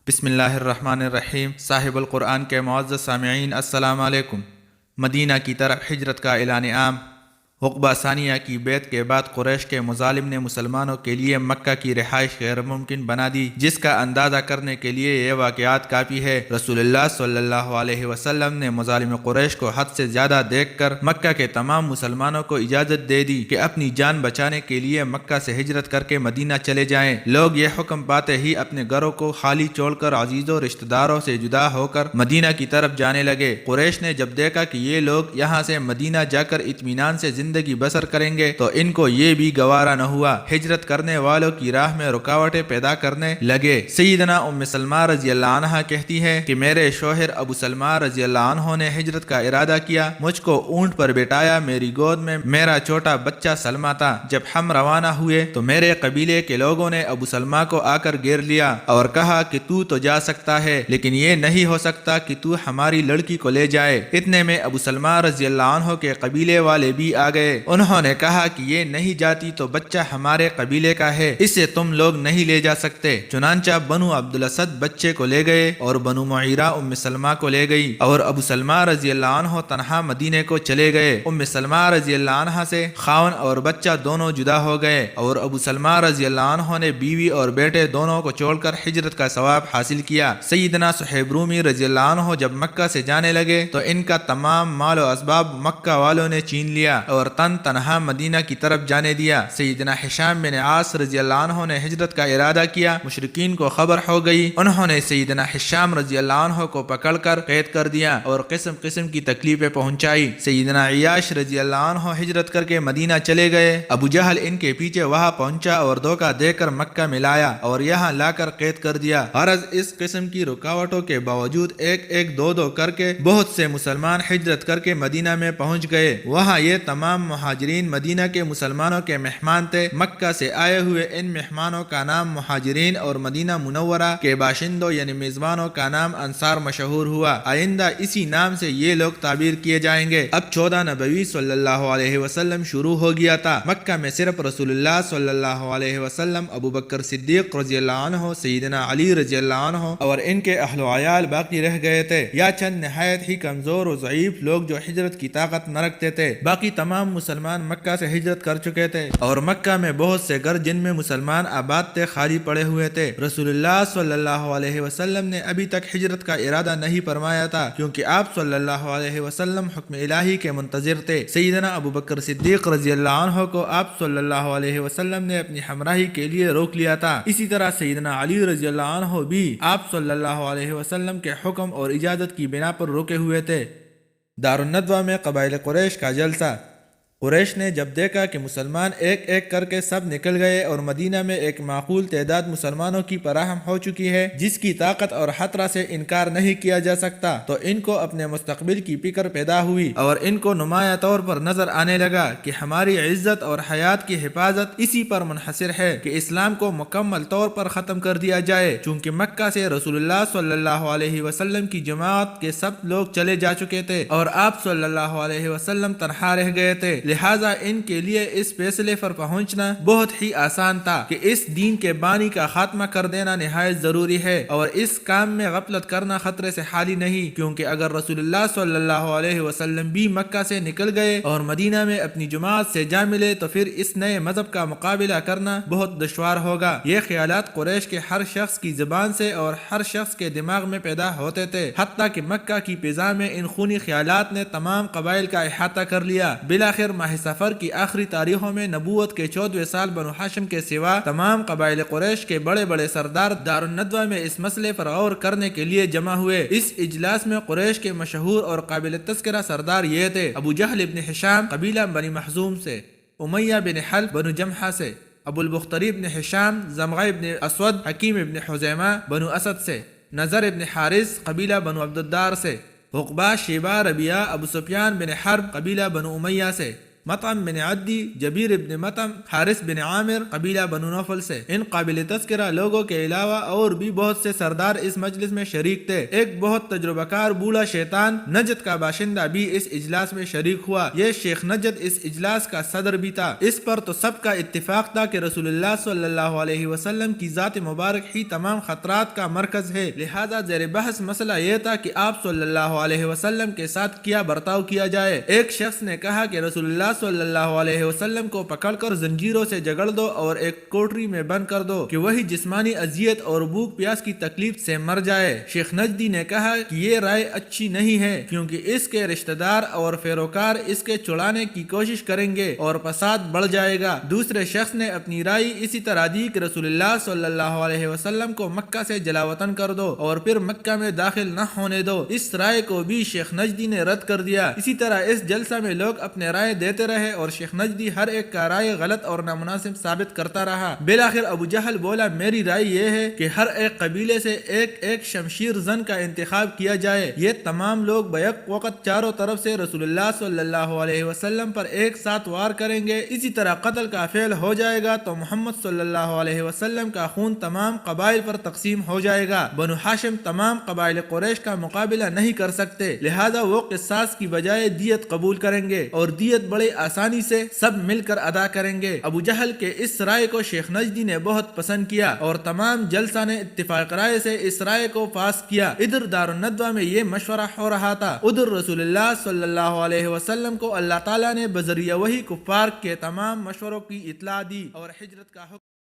بسم اللہ الرحمن الرحیم۔ صاحب القرآن کے معزز سامعین، السلام علیکم۔ مدینہ کی طرف ہجرت کا اعلان عام۔ عقبہ ثانیہ کی بیعت کے بعد قریش کے مظالم نے مسلمانوں کے لیے مکہ کی رہائش غیر ممکن بنا دی، جس کا اندازہ کرنے کے لیے یہ واقعات کافی ہے۔ رسول اللہ صلی اللہ علیہ وسلم نے مظالم قریش کو حد سے زیادہ دیکھ کر مکہ کے تمام مسلمانوں کو اجازت دے دی کہ اپنی جان بچانے کے لیے مکہ سے ہجرت کر کے مدینہ چلے جائیں۔ لوگ یہ حکم پاتے ہی اپنے گھروں کو خالی چھوڑ کر عزیزوں رشتہ داروں سے جدا ہو کر مدینہ کی طرف جانے لگے۔ قریش نے جب دیکھا کہ یہ لوگ یہاں سے مدینہ جا کر اطمینان سے زندگی بسر کریں گے تو ان کو یہ بھی گوارا نہ ہوا۔ ہجرت کرنے والوں کی راہ میں رکاوٹیں پیدا کرنے لگے۔ سیدنا ام سلمہ رضی اللہ عنہا کہتی ہے کہ میرے شوہر ابو سلمہ رضی اللہ عنہ نے ہجرت کا ارادہ کیا، مجھ کو اونٹ پر بٹھایا، میری گود میں میرا چھوٹا بچہ سلمہ تھا۔ جب ہم روانہ ہوئے تو میرے قبیلے کے لوگوں نے ابو سلمہ کو آ کر گھیر لیا اور کہا کہ تو جا سکتا ہے، لیکن یہ نہیں ہو سکتا کہ تو ہماری لڑکی کو لے جائے۔ اتنے میں ابو سلمہ رضی اللہ عنہ کے قبیلے والے بھی آ گئے۔ انہوں نے کہا کہ یہ نہیں جاتی تو بچہ ہمارے قبیلے کا ہے، اسے تم لوگ نہیں لے جا سکتے۔ چنانچہ بنو عبدالاسد بچے کو لے گئے اور بنو معیرہ ام سلمہ کو لے گئی اور ابو سلمہ رضی اللہ عنہ تنہا مدینے کو چلے گئے۔ ام سلمہ رضی اللہ عنہ سے خاون اور بچہ دونوں جدا ہو گئے اور ابو سلمہ رضی اللہ عنہ نے بیوی اور بیٹے دونوں کو چھوڑ کر ہجرت کا ثواب حاصل کیا۔ سیدنا صہیب رومی رضی اللہ عنہ جب مکہ سے جانے لگے تو ان کا تمام مال و اسباب مکہ والوں نے چھین لیا اور تنہا مدینہ کی طرف جانے دیا۔ سیدنا ہشام بن عاص رضی اللہ عنہ نے ہجرت کا ارادہ کیا، مشرکین کو خبر ہو گئی، انہوں نے سیدنا ہشام رضی اللہ عنہ کو پکڑ کر قید کر دیا اور قسم قسم کی تکلیفیں پہنچائی۔ سیدنا عیاش رضی اللہ عنہ ہجرت کر کے مدینہ چلے گئے۔ ابو جہل ان کے پیچھے وہاں پہنچا اور دھوکہ دے کر مکہ میں لایا اور یہاں لا کر قید کر دیا۔ غرض اس قسم کی رکاوٹوں کے باوجود ایک دو کر کے بہت سے مسلمان ہجرت کر کے مدینہ میں پہنچ گئے۔ وہاں یہ تمام مہاجرین مدینہ کے مسلمانوں کے مہمان تھے۔ مکہ سے آئے ہوئے ان مہمانوں کا نام مہاجرین اور مدینہ منورہ کے باشندوں یعنی میزبانوں کا نام انصار مشہور ہوا۔ آئندہ اسی نام سے یہ لوگ تعبیر کیے جائیں گے۔ اب 14 نبوی صلی اللہ علیہ وسلم شروع ہو گیا تھا۔ مکہ میں صرف رسول اللہ صلی اللہ علیہ وسلم، ابو بکر صدیق رضی اللہ عنہ، سیدنا علی رضی اللہ عنہ اور ان کے اہل و عیال باقی رہ گئے تھے، یا چند نہایت ہی کمزور و ضعیف لوگ جو ہجرت کی طاقت نہ رکھتے تھے۔ باقی تمام مسلمان مکہ سے ہجرت کر چکے تھے اور مکہ میں بہت سے گھر جن میں مسلمان آباد تھے خالی پڑے ہوئے تھے۔ رسول اللہ صلی اللہ علیہ وسلم نے ابھی تک ہجرت کا ارادہ نہیں فرمایا تھا، کیونکہ آپ صلی اللہ علیہ وسلم حکم الہی کے منتظر تھے۔ سیدنا ابو بکر صدیق رضی اللہ عنہ کو آپ صلی اللہ علیہ وسلم نے اپنی ہمراہی کے لیے روک لیا تھا۔ اسی طرح سیدنا علی رضی اللہ عنہ بھی آپ صلی اللہ علیہ وسلم کے حکم اور اجازت کی بنا پر روکے ہوئے تھے۔ دارالندوہ میں قبائل قریش کا جلسہ۔ قریش نے جب دیکھا کہ مسلمان ایک کر کے سب نکل گئے اور مدینہ میں ایک معقول تعداد مسلمانوں کی فراہم ہو چکی ہے جس کی طاقت اور خطرہ سے انکار نہیں کیا جا سکتا، تو ان کو اپنے مستقبل کی فکر پیدا ہوئی اور ان کو نمایاں طور پر نظر آنے لگا کہ ہماری عزت اور حیات کی حفاظت اسی پر منحصر ہے کہ اسلام کو مکمل طور پر ختم کر دیا جائے، چونکہ مکہ سے رسول اللہ صلی اللہ علیہ وسلم کی جماعت کے سب لوگ چلے جا چکے تھے اور آپ صلی اللہ علیہ وسلم تنہا رہ گئے تھے۔ لہٰذا ان کے لیے اس فیصلے پر پہنچنا بہت ہی آسان تھا کہ اس دین کے بانی کا خاتمہ کر دینا نہایت ضروری ہے اور اس کام میں غفلت کرنا خطرے سے خالی نہیں، کیونکہ اگر رسول اللہ صلی اللہ علیہ وسلم بھی مکہ سے نکل گئے اور مدینہ میں اپنی جماعت سے جا ملے تو پھر اس نئے مذہب کا مقابلہ کرنا بہت دشوار ہوگا۔ یہ خیالات قریش کے ہر شخص کی زبان سے اور ہر شخص کے دماغ میں پیدا ہوتے تھے، حتیٰ کہ مکہ کی فضا میں ان خونی خیالات نے تمام قبائل کا احاطہ کر لیا۔ بالآخر ماہ سفر کی آخری تاریخوں میں نبوت کے 14ویں سال بنو ہاشم کے سوا تمام قبائل قریش کے بڑے بڑے سردار دارالندوہ میں اس مسئلے پر غور کرنے کے لیے جمع ہوئے۔ اس اجلاس میں قریش کے مشہور اور قابل تذکرہ سردار یہ تھے: ابو جہل ابن ہشام قبیلہ بنی مخزوم سے، امیہ بن حلب بنو جمحہ سے، ابو البختری ابن ہشام زمغہ ابن اسود حکیم ابن حزیمہ بنو اسد سے، نظر ابن حارث قبیلہ بنو عبدالدار سے، عقبہ شیبہ ربیعہ ابو سفیان بن حرب قبیلہ بنو امیہ سے، مطعم بن عدی، جبیر ابن مطعم، حارث بن عامر، قبیلہ بنو نوفل سے۔ ان قابل تذکرہ لوگوں کے علاوہ اور بھی بہت سے سردار اس مجلس میں شریک تھے۔ ایک بہت تجربہ کار بوڑھا شیطان نجد کا باشندہ بھی اس اجلاس میں شریک ہوا۔ یہ شیخ نجد اس اجلاس کا صدر بھی تھا۔ اس پر تو سب کا اتفاق تھا کہ رسول اللہ صلی اللہ علیہ وسلم کی ذات مبارک ہی تمام خطرات کا مرکز ہے، لہذا زیر بحث مسئلہ یہ تھا کہ آپ صلی اللہ علیہ وسلم کے ساتھ کیا برتاؤ کیا جائے۔ ایک شخص نے کہا کہ رسول اللہ صلی اللہ علیہ وسلم کو پکڑ کر زنجیروں سے جگڑ دو اور ایک کوٹری میں بند کر دو کہ وہی جسمانی اذیت اور بھوک پیاس کی تکلیف سے مر جائے۔ شیخ نجدی نے کہا کہ یہ رائے اچھی نہیں ہے، کیونکہ اس کے رشتہ دار اور پیروکار اس کے چھڑانے کی کوشش کریں گے اور فساد بڑھ جائے گا۔ دوسرے شخص نے اپنی رائے اسی طرح دی کہ رسول اللہ صلی اللہ علیہ وسلم کو مکہ سے جلاوطن کر دو اور پھر مکہ میں داخل نہ ہونے دو۔ اس رائے کو بھی شیخ نجدی نے رد کر دیا۔ اسی طرح اس جلسہ میں لوگ اپنے رائے دیتے رہے اور شیخ نجدی ہر ایک کا رائے غلط اور نامناسب ثابت کرتا رہا۔ بالآخر ابو جہل بولا، میری رائے یہ ہے کہ ہر ایک قبیلے سے ایک ایک شمشیر زن کا انتخاب کیا جائے، یہ تمام لوگ بیک وقت چاروں طرف سے رسول اللہ صلی اللہ علیہ وسلم پر ایک ساتھ وار کریں گے۔ اسی طرح قتل کا فعل ہو جائے گا تو محمد صلی اللہ علیہ وسلم کا خون تمام قبائل پر تقسیم ہو جائے گا۔ بنو ہاشم تمام قبائل قریش کا مقابلہ نہیں کر سکتے، لہذا وہ قصاص کی بجائے دیت قبول کریں گے اور دیت بڑی آسانی سے سب مل کر ادا کریں گے۔ ابو جہل کے اس رائے کو شیخ نجدی نے بہت پسند کیا اور تمام جلسہ نے اتفاق رائے سے اس رائے کو پاس کیا۔ ادھر دار الندوہ میں یہ مشورہ ہو رہا تھا، ادھر رسول اللہ صلی اللہ علیہ وسلم کو اللہ تعالیٰ نے بذریعہ وحی کفار کے تمام مشوروں کی اطلاع دی اور ہجرت کا حکم